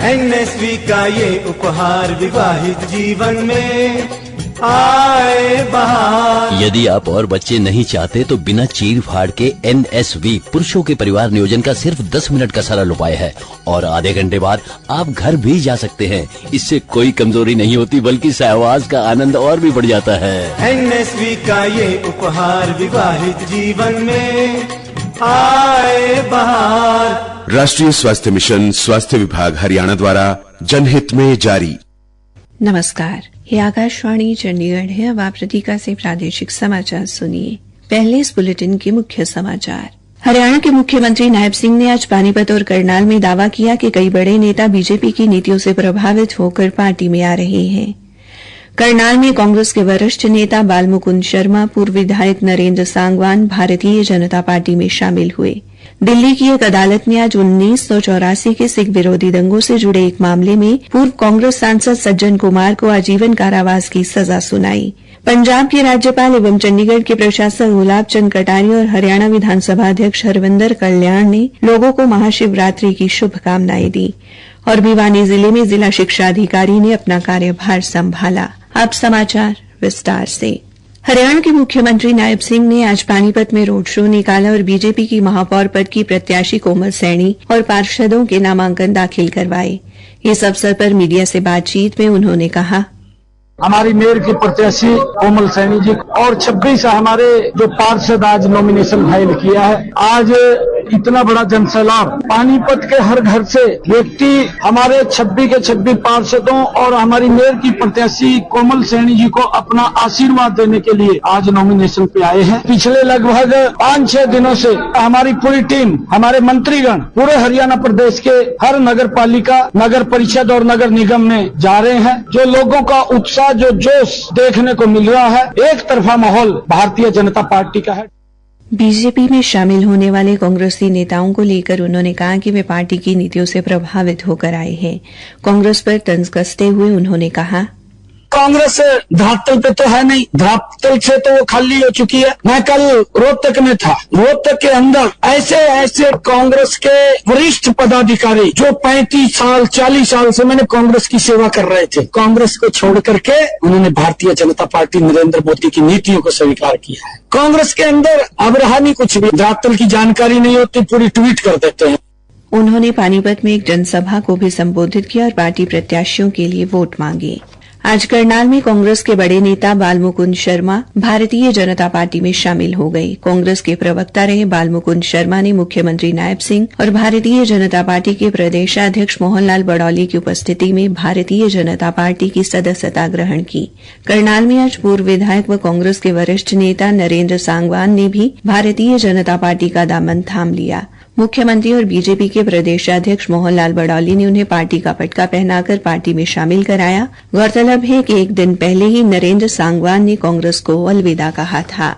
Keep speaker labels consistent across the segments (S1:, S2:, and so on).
S1: NSV का ये उपहार विवाहित जीवन में आए बहार।
S2: यदि आप और बच्चे नहीं चाहते तो बिना चीर फाड़ के एनएसवी पुरुषों के परिवार नियोजन का सिर्फ 10 मिनट का सरल उपाय है और आधे घंटे बाद आप घर भी जा सकते हैं। इससे कोई कमजोरी नहीं होती बल्कि सहवास का आनंद और भी बढ़ जाता है।
S1: एनएसवी का ये उपहार विवाहित जीवन में आए बहार।
S3: राष्ट्रीय स्वास्थ्य मिशन, स्वास्थ्य विभाग हरियाणा द्वारा जनहित में जारी।
S4: नमस्कार, ये आकाशवाणी चंडीगढ़ है। अब आप प्रतीका से प्रादेशिक समाचार सुनिए। पहले इस बुलेटिन के मुख्य समाचार। हरियाणा के मुख्यमंत्री नायब सिंह ने आज पानीपत और करनाल में दावा किया कि कई बड़े नेता बीजेपी की नीतियों से प्रभावित होकर पार्टी में आ रहे हैं। करनाल में कांग्रेस के वरिष्ठ नेता बालमुकुंद शर्मा, पूर्व विधायक नरेंद्र सांगवान भारतीय जनता पार्टी में शामिल हुए। दिल्ली की एक अदालत ने आज 1984 के सिख विरोधी दंगों से जुड़े एक मामले में पूर्व कांग्रेस सांसद सज्जन कुमार को आजीवन कारावास की सजा सुनाई। पंजाब के राज्यपाल एवं चंडीगढ़ के प्रशासक गुलाब चंद कटारिया और हरियाणा विधानसभा अध्यक्ष हरविंदर कल्याण ने लोगों को महाशिवरात्रि की शुभकामनाएं दी और भिवानी जिले में जिला शिक्षा अधिकारी ने अपना कार्यभार संभाला। अब समाचार विस्तार से। हरियाणा के मुख्यमंत्री नायब सिंह ने आज पानीपत में रोड शो निकाला और बीजेपी की महापौर पद की प्रत्याशी कोमल सैनी और पार्षदों के नामांकन दाखिल करवाए। इस अवसर पर मीडिया से बातचीत में उन्होंने कहा,
S5: हमारी मेयर की प्रत्याशी कोमल सैनी जी और 26 हमारे जो पार्षद आज नॉमिनेशन फाइल किया है। आज इतना बड़ा जनसैलाब पानीपत के हर घर से व्यक्ति हमारे 26 के 26 पार्षदों और हमारी मेयर की प्रत्याशी कोमल सैनी जी को अपना आशीर्वाद देने के लिए आज नॉमिनेशन पे आए हैं। पिछले लगभग 5-6 दिनों से हमारी पूरी टीम, हमारे मंत्रीगण पूरे हरियाणा प्रदेश के हर नगर पालिका, नगर परिषद और नगर निगम में जा रहे हैं। जो लोगों का उत्साह, जो जोश देखने को मिल रहा है, एक तरफा माहौल भारतीय जनता पार्टी का है।
S4: बीजेपी में शामिल होने वाले कांग्रेसी नेताओं को लेकर उन्होंने कहा कि वे पार्टी की नीतियों से प्रभावित होकर आए हैं। कांग्रेस पर तंज कसते हुए उन्होंने कहा,
S5: कांग्रेस धरातल पे तो है नहीं, धरातल से तो वो खाली हो चुकी है। मैं कल रोहतक में था, रोहतक के अंदर ऐसे ऐसे कांग्रेस के वरिष्ठ पदाधिकारी जो 35 साल 40 साल से मैंने कांग्रेस की सेवा कर रहे थे, कांग्रेस को छोड़ करके उन्होंने भारतीय जनता पार्टी नरेंद्र मोदी की नीतियों को स्वीकार किया है। कांग्रेस के अंदर अब रहा नहीं कुछ भी, धरातल की जानकारी नहीं होती, पूरी ट्वीट कर देते हैं।
S4: उन्होंने पानीपत में एक जनसभा को भी संबोधित किया और पार्टी प्रत्याशियों के लिए वोट मांगे। आज करनाल में कांग्रेस के बड़े नेता बालमुकुंद शर्मा भारतीय जनता पार्टी में शामिल हो गए। कांग्रेस के प्रवक्ता रहे बालमुकुंद शर्मा ने मुख्यमंत्री नायब सिंह और भारतीय जनता पार्टी के प्रदेशाध्यक्ष मोहनलाल बड़ौली की उपस्थिति में भारतीय जनता पार्टी की सदस्यता ग्रहण की। करनाल में आज पूर्व विधायक व कांग्रेस के वरिष्ठ नेता नरेंद्र सांगवान ने भी भारतीय जनता पार्टी का दामन थाम लिया। मुख्यमंत्री और बीजेपी के प्रदेशाध्यक्ष मोहनलाल बड़ौली ने उन्हें पार्टी का पटका पहनाकर पार्टी में शामिल कराया। गौरतलब है कि एक दिन पहले ही नरेंद्र सांगवान ने कांग्रेस को अलविदा कहा था।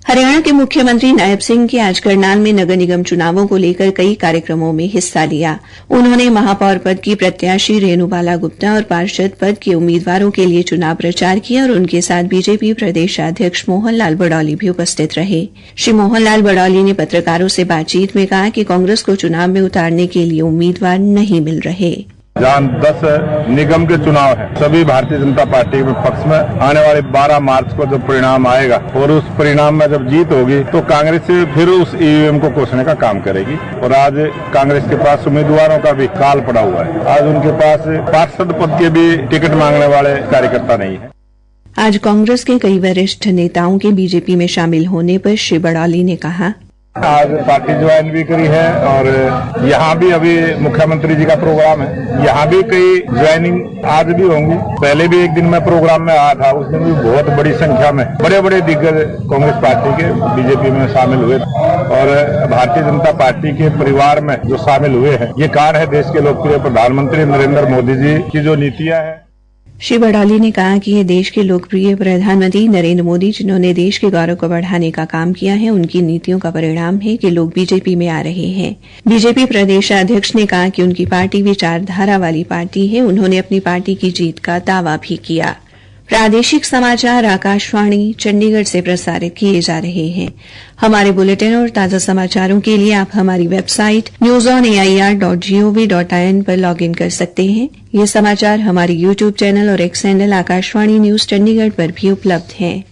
S4: हरियाणा के मुख्यमंत्री नायब सिंह के आज करनाल में नगर निगम चुनावों को लेकर कई कार्यक्रमों में हिस्सा लिया। उन्होंने महापौर पद की प्रत्याशी रेणुबाला गुप्ता और पार्षद पद के उम्मीदवारों के लिए चुनाव प्रचार किया और उनके साथ बीजेपी प्रदेशाध्यक्ष मोहनलाल बड़ौली भी उपस्थित रहे। श्री मोहनलाल बड़ौली ने पत्रकारों से बातचीत में कहा कि कांग्रेस को चुनाव में उतारने के लिए उम्मीदवार नहीं मिल रहे।
S6: जहाँ 10 निगम के चुनाव है, सभी भारतीय जनता पार्टी के पक्ष में आने वाले 12 मार्च को जब परिणाम आएगा और उस परिणाम में जब जीत होगी तो कांग्रेस से फिर उस ईवीएम को कोसने का काम करेगी। और आज कांग्रेस के पास उम्मीदवारों का भी काल पड़ा हुआ है। आज उनके पास पार्षद पद के भी टिकट मांगने वाले कार्यकर्ता नहीं है।
S4: आज कांग्रेस के कई वरिष्ठ नेताओं के बीजेपी में शामिल होने पर श्री बड़ौली ने कहा,
S6: आज पार्टी ज्वाइन भी करी है और यहाँ भी अभी मुख्यमंत्री जी का प्रोग्राम है, यहाँ भी कई ज्वाइनिंग आज भी होंगी। पहले भी एक दिन मैं प्रोग्राम में आया था, उस दिन भी बहुत बड़ी संख्या में बड़े बड़े दिग्गज कांग्रेस पार्टी के बीजेपी में शामिल हुए और भारतीय जनता पार्टी के परिवार में जो शामिल हुए हैं, ये कारण है देश के लोकप्रिय प्रधानमंत्री नरेंद्र मोदी जी की जो नीतियां हैं।
S4: श्री बड़ौली ने कहा कि ये देश के लोकप्रिय प्रधानमंत्री नरेंद्र मोदी जिन्होंने देश के गौरव को बढ़ाने का काम किया है, उनकी नीतियों का परिणाम है कि लोग बीजेपी में आ रहे हैं। बीजेपी प्रदेशाध्यक्ष ने कहा कि उनकी पार्टी विचारधारा वाली पार्टी है। उन्होंने अपनी पार्टी की जीत का दावा भी किया। प्रादेशिक समाचार आकाशवाणी चंडीगढ़ से प्रसारित किए जा रहे हैं। हमारे बुलेटिन और ताजा समाचारों के लिए आप हमारी वेबसाइट newsonair.gov.in पर लॉगिन कर सकते हैं। ये समाचार हमारे यूट्यूब चैनल और x handle Akashvani news Chandigarh पर भी उपलब्ध हैं।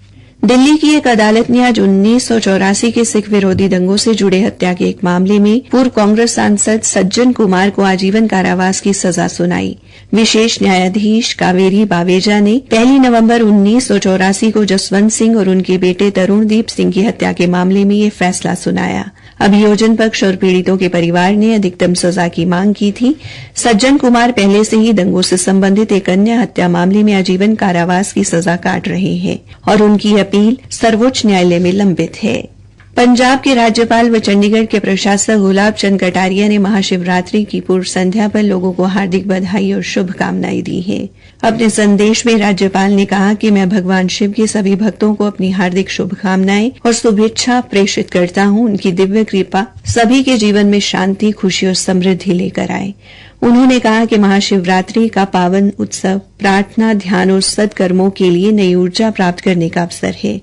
S4: दिल्ली की एक अदालत ने आज 1984 के सिख विरोधी दंगों से जुड़े हत्या के एक मामले में पूर्व कांग्रेस सांसद सज्जन कुमार को आजीवन कारावास की सजा सुनाई। विशेष न्यायाधीश कावेरी बावेजा ने 1 नवंबर 1984 को जसवंत सिंह और उनके बेटे तरुणदीप सिंह की हत्या के मामले में यह फैसला सुनाया। अभियोजन पक्ष और पीड़ितों के परिवार ने अधिकतम सजा की मांग की थी। सज्जन कुमार पहले से ही दंगों से संबंधित एक अन्य हत्या मामले में आजीवन कारावास की सजा काट रहे हैं और उनकी अपील सर्वोच्च न्यायालय में लंबित है। पंजाब के राज्यपाल व चंडीगढ़ के प्रशासक गुलाब चंद कटारिया ने महाशिवरात्रि की पूर्व संध्या पर लोगों को हार्दिक बधाई और शुभकामनाएं दी हैं। अपने संदेश में राज्यपाल ने कहा कि मैं भगवान शिव के सभी भक्तों को अपनी हार्दिक शुभकामनाएं और शुभेच्छा प्रेषित करता हूं। उनकी दिव्य कृपा सभी के जीवन में शांति, खुशी और समृद्धि लेकर आए। उन्होंने कहा कि महाशिवरात्रि का पावन उत्सव प्रार्थना, ध्यान और सत्कर्मों के लिए नई ऊर्जा प्राप्त करने का अवसर है।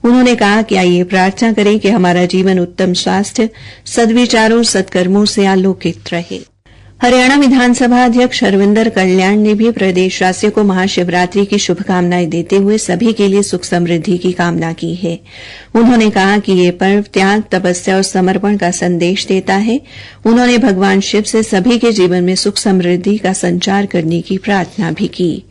S4: उन्होंने कहा कि आइए प्रार्थना करें कि हमारा जीवन उत्तम स्वास्थ्य, सद्विचारों और सत्कर्मों से आलोकित रहे। हरियाणा विधानसभा अध्यक्ष हरविंदर कल्याण ने भी प्रदेशवासियों को महाशिवरात्रि की शुभकामनाएं देते हुए सभी के लिए सुख समृद्धि की कामना की है। उन्होंने कहा कि ये पर्व त्याग, तपस्या और समर्पण का संदेश देता है। उन्होंने भगवान शिव से सभी के जीवन में सुख समृद्धि का संचार करने की प्रार्थना भी की।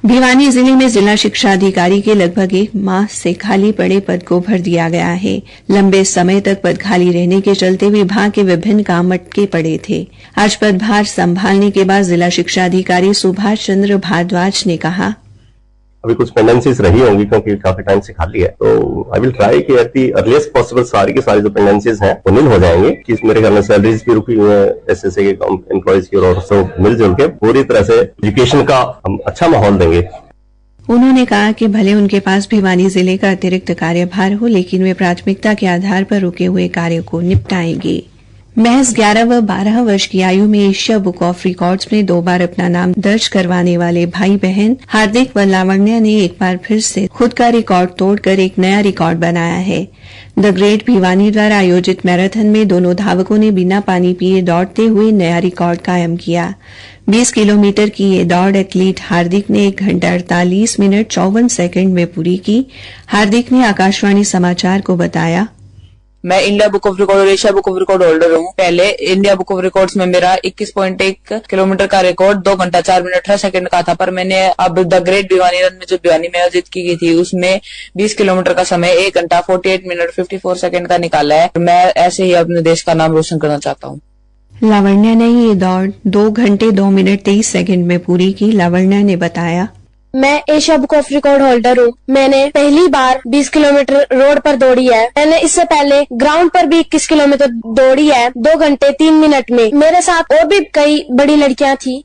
S4: भिवानी जिले में जिला शिक्षा अधिकारी के लगभग 1 माह से खाली पड़े पद को भर दिया गया है। लंबे समय तक पद खाली रहने के चलते विभाग के विभिन्न काम अटके पड़े थे। आज पदभार संभालने के बाद जिला शिक्षा अधिकारी सुभाष चंद्र भारद्वाज ने कहा,
S7: अभी कुछ पेंडेंसीज रही होंगी क्योंकि काफी टाइम से खाली है, तो आई विल ट्राई कि एट दी अर्लीस्ट पॉसिबल सारी की सारी जो पेंडेंसीज हैं वो नील हो जाएंगे। कि मेरे ख्याल में सैलरीज भी रुकी हुई है एसएसए के एम्प्लॉयज की, और सब मिलजुल के पूरी तरह से एजुकेशन का हम अच्छा माहौल देंगे।
S4: उन्होंने कहा कि भले उनके पास भिवानी जिले का अतिरिक्त कार्यभार हो, लेकिन वे प्राथमिकता के आधार पर रुके हुए कार्य को निपटाएंगे। महज 11 व 12 वर्ष की आयु में एशिया बुक ऑफ रिकॉर्ड्स में 2 बार अपना नाम दर्ज करवाने वाले भाई बहन हार्दिक व लावण्या ने एक बार फिर से खुद का रिकॉर्ड तोड़कर एक नया रिकॉर्ड बनाया है। द ग्रेट भिवानी द्वारा आयोजित मैराथन में दोनों धावकों ने बिना पानी पिए दौड़ते हुए नया रिकॉर्ड कायम किया। 20 किलोमीटर की ये दौड़ एथलीट हार्दिक ने 1 घंटा 48 मिनट 54 सेकंड में पूरी की। हार्दिक ने आकाशवाणी समाचार को बताया,
S8: मैं इंडिया बुक ऑफ रिकॉर्ड और Asia book of record holder हूँ। पहले इंडिया बुक ऑफ रिकॉर्ड्स में मेरा 21.1 किलोमीटर का रिकॉर्ड 2 घंटा 4 मिनट 18 सेकंड का था, पर मैंने अब द ग्रेट भिवानी रन में जो भिवानी में आयोजित की गई थी उसमें 20 किलोमीटर का समय 1 घंटा 48 मिनट 54 सेकंड का निकाला है। मैं ऐसे ही अपने देश का नाम रोशन करना चाहता हूँ।
S4: लावण्या ने ये दौड़ 2 घंटे 2 मिनट 23 सेकंड में पूरी की। लावण्या ने बताया,
S9: मैं Asia book of record holder हूँ। मैंने पहली बार 20 किलोमीटर रोड पर दौड़ी है। मैंने इससे पहले ग्राउंड पर भी 21 किलोमीटर दौड़ी है 2 घंटे 3 मिनट में। मेरे साथ और भी कई बड़ी लड़कियां थी।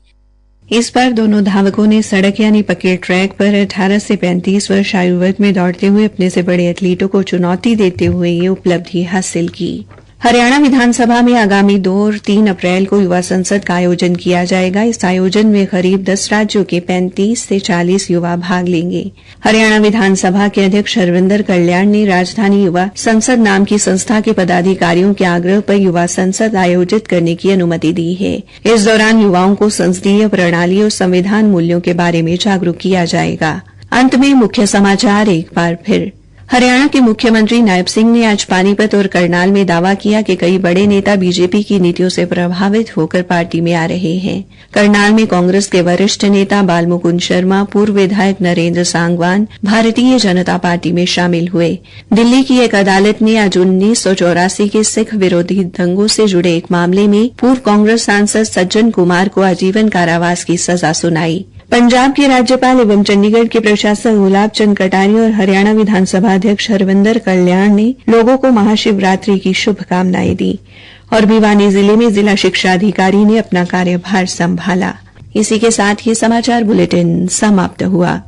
S4: इस बार दोनों धावकों ने सड़क यानी पक्के ट्रैक पर 18 से 35 वर्ष आयु वर्ग में दौड़ते हुए अपने से बड़े एथलीटों को चुनौती देते हुए ये उपलब्धि हासिल की। हरियाणा विधानसभा में आगामी 2 और 3 अप्रैल को युवा संसद का आयोजन किया जाएगा। इस आयोजन में करीब 10 राज्यों के 35 से 40 युवा भाग लेंगे। हरियाणा विधानसभा के अध्यक्ष हरविंदर कल्याण ने राजधानी युवा संसद नाम की संस्था के पदाधिकारियों के आग्रह पर युवा संसद आयोजित करने की अनुमति दी है। इस दौरान युवाओं को संसदीय प्रणाली और संविधान मूल्यों के बारे में जागरूक किया जाएगा। अंत में मुख्य समाचार एक बार फिर। हरियाणा के मुख्यमंत्री नायब सिंह ने आज पानीपत और करनाल में दावा किया कि कई बड़े नेता बीजेपी की नीतियों से प्रभावित होकर पार्टी में आ रहे हैं। करनाल में कांग्रेस के वरिष्ठ नेता बालमुकुंद शर्मा, पूर्व विधायक नरेंद्र सांगवान भारतीय जनता पार्टी में शामिल हुए। दिल्ली की एक अदालत ने आज 1984 के सिख विरोधी दंगों से जुड़े एक मामले में पूर्व कांग्रेस सांसद सज्जन कुमार को आजीवन कारावास की सजा सुनाई। पंजाब के राज्यपाल एवं चंडीगढ़ के प्रशासक गुलाब चंद कटारिया और हरियाणा विधानसभा अध्यक्ष हरविंदर कल्याण ने लोगों को महाशिवरात्रि की शुभकामनाएं दी और भिवानी जिले में जिला शिक्षा अधिकारी ने अपना कार्यभार संभाला। इसी के साथ ये समाचार बुलेटिन समाप्त हुआ।